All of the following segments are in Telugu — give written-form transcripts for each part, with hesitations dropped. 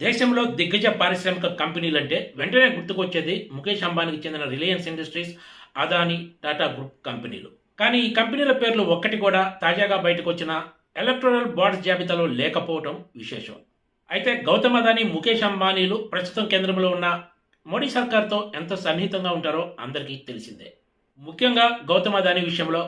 దేశంలో దిగ్గజ పారిశ్రామిక కంపెనీలంటే వెంటనే గుర్తుకొచ్చేది ముఖేష్ అంబానీకి చెందిన Reliance industries, Adani, Tata group కంపెనీలు. కానీ ఈ కంపెనీల పేర్లు ఒక్కటి కూడా తాజాగా బయటకు వచ్చిన ఎలక్టోరల్ బాండ్స్ జాబితాలో లేకపోవడం విశేషం. అయితే గౌతమ్ అదానీ, ముఖేష్ అంబానీలు ప్రస్తుతం కేంద్రంలో ఉన్న మోడీ సర్కార్తో ఎంత సన్నిహితంగా ఉంటారో అందరికీ తెలిసిందే. ముఖ్యంగా గౌతమ్ అదానీ విషయంలో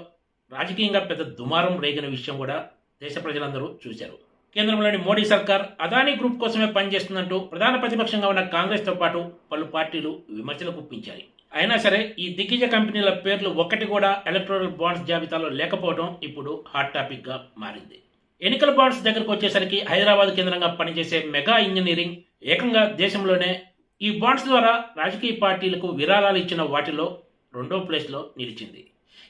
రాజకీయంగా పెద్ద దుమారం రేగిన విషయం కూడా దేశ ప్రజలందరూ చూశారు. కేంద్రంలోని మోడీ సర్కార్ అదానీ గ్రూప్ కోసమే పనిచేస్తుందంటూ ప్రధాన ప్రతిపక్షంగా ఉన్న కాంగ్రెస్తో పాటు పలు పార్టీలు విమర్శలు గుప్పించాయి. అయినా సరే ఈ దిగ్గజ కంపెనీల పేర్లు ఒక్కటి కూడా ఎలక్టోరల్ బాండ్స్ జాబితాలో లేకపోవడం ఇప్పుడు హాట్ టాపిక్ గా మారింది. ఎన్నికల బాండ్స్ దగ్గరకు వచ్చేసరికి హైదరాబాద్ కేంద్రంగా పనిచేసే మెగా ఇంజనీరింగ్ ఏకంగా దేశంలోనే ఈ బాండ్స్ ద్వారా రాజకీయ పార్టీలకు విరాళాలు ఇచ్చిన వాటిలో రెండో ప్లేస్లో నిలిచింది.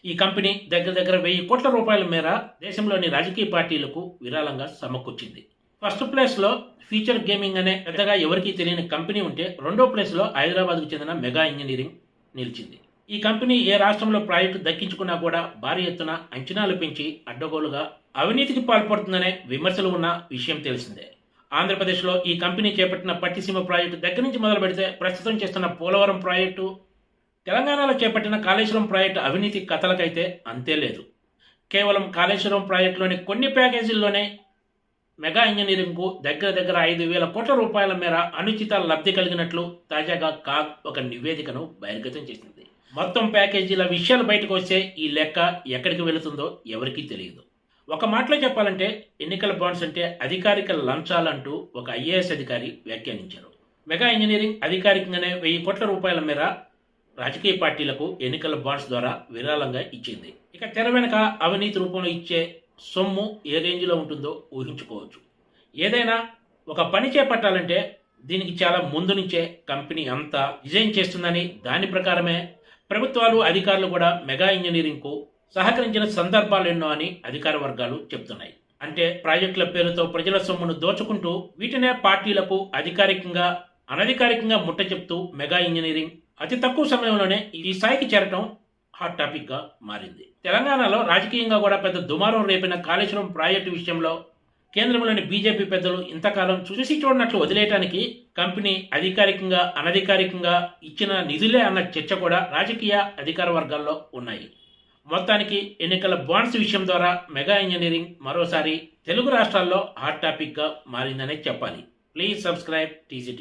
ఈ కంపెనీ దగ్గర 1000 కోట్ల రూపాయల మేర దేశంలోని రాజకీయ పార్టీలకు విరాళంగా సమకూర్చింది. ఫస్ట్ ప్లేస్లో ఫీచర్ గేమింగ్ అనే పెద్దగా ఎవరికీ తెలియని కంపెనీ ఉంటే, రెండో ప్లేస్లో హైదరాబాద్కు చెందిన మెగా ఇంజనీరింగ్ నిలిచింది. ఈ కంపెనీ ఏ రాష్ట్రంలో ప్రాజెక్టు దక్కించుకున్నా కూడా భారీ ఎత్తున అంచనాలు పెంచి అడ్డగోలుగా అవినీతికి పాల్పడుతుందనే విమర్శలు ఉన్న విషయం తెలిసిందే. ఆంధ్రప్రదేశ్లో ఈ కంపెనీ చేపట్టిన పట్టిసీమ ప్రాజెక్టు దగ్గర నుంచి మొదలు పెడితే ప్రస్తుతం చేస్తున్న పోలవరం ప్రాజెక్టు, తెలంగాణలో చేపట్టిన కాళేశ్వరం ప్రాజెక్టు అవినీతి కథలకైతే అంతే లేదు. కేవలం కాళేశ్వరం ప్రాజెక్టులోని కొన్ని ప్యాకేజీల్లోనే మెగా ఇంజనీరింగ్కు దగ్గర 5,000 కోట్ల రూపాయల మేర అనుచిత లబ్ధి కలిగినట్లు తాజాగా కాగ్ ఒక నివేదికను బహిర్గతం చేసింది. మొత్తం ప్యాకేజీల విషయాలు బయటకు వస్తే ఈ లెక్క ఎక్కడికి వెళుతుందో ఎవరికీ తెలియదు. ఒక మాటలో చెప్పాలంటే ఎన్నికల బాండ్స్ అంటే అధికారిక లంచాలంటూ ఒక ఐఏఎస్ అధికారి వ్యాఖ్యానించారు. మెగా ఇంజనీరింగ్ అధికారికంగానే 1000 కోట్ల రూపాయల మేర రాజకీయ పార్టీలకు ఎన్నికల బాండ్స్ ద్వారా విరాళంగా ఇచ్చింది. ఇక తెర వెనుక అవినీతి రూపంలో ఇచ్చే సొమ్ము ఏ రేంజ్లో ఉంటుందో ఊహించుకోవచ్చు. ఏదైనా ఒక పని చేపట్టాలంటే దీనికి చాలా ముందు నుంచే కంపెనీ అంతా డిజైన్ చేస్తుందని, దాని ప్రకారమే ప్రభుత్వాలు, అధికారులు కూడా మెగా ఇంజనీరింగ్కు సహకరించిన సందర్భాలు ఎన్నో అని అధికార వర్గాలు చెబుతున్నాయి. అంటే ప్రాజెక్టుల పేరుతో ప్రజల సొమ్మును దోచుకుంటూ వీటినే పార్టీలకు అధికారికంగా, అనధికారికంగా ముట్ట చెప్తూ మెగా ఇంజనీరింగ్ అతి తక్కువ సమయంలోనే ఈ స్థాయికి చేరటం హాట్ టాపిక్ గా మారింది. తెలంగాణలో రాజకీయంగా కూడా పెద్ద దుమారం రేపిన కాళేశ్వరం ప్రాజెక్టు విషయంలో కేంద్రంలోని బీజేపీ పెద్దలు ఇంతకాలం చూసి చూడనట్లు వదిలేయటానికి కంపెనీ అధికారికంగా, అనధికారికంగా ఇచ్చిన నిధులే అన్న చర్చ కూడా రాజకీయ అధికార వర్గాల్లో ఉన్నాయి. మొత్తానికి ఎన్నికల బాండ్స్ విషయం ద్వారా మెగా ఇంజనీరింగ్ మరోసారి తెలుగు రాష్ట్రాల్లో హాట్ టాపిక్ గా మారిందనే చెప్పాలి. Please subscribe TG.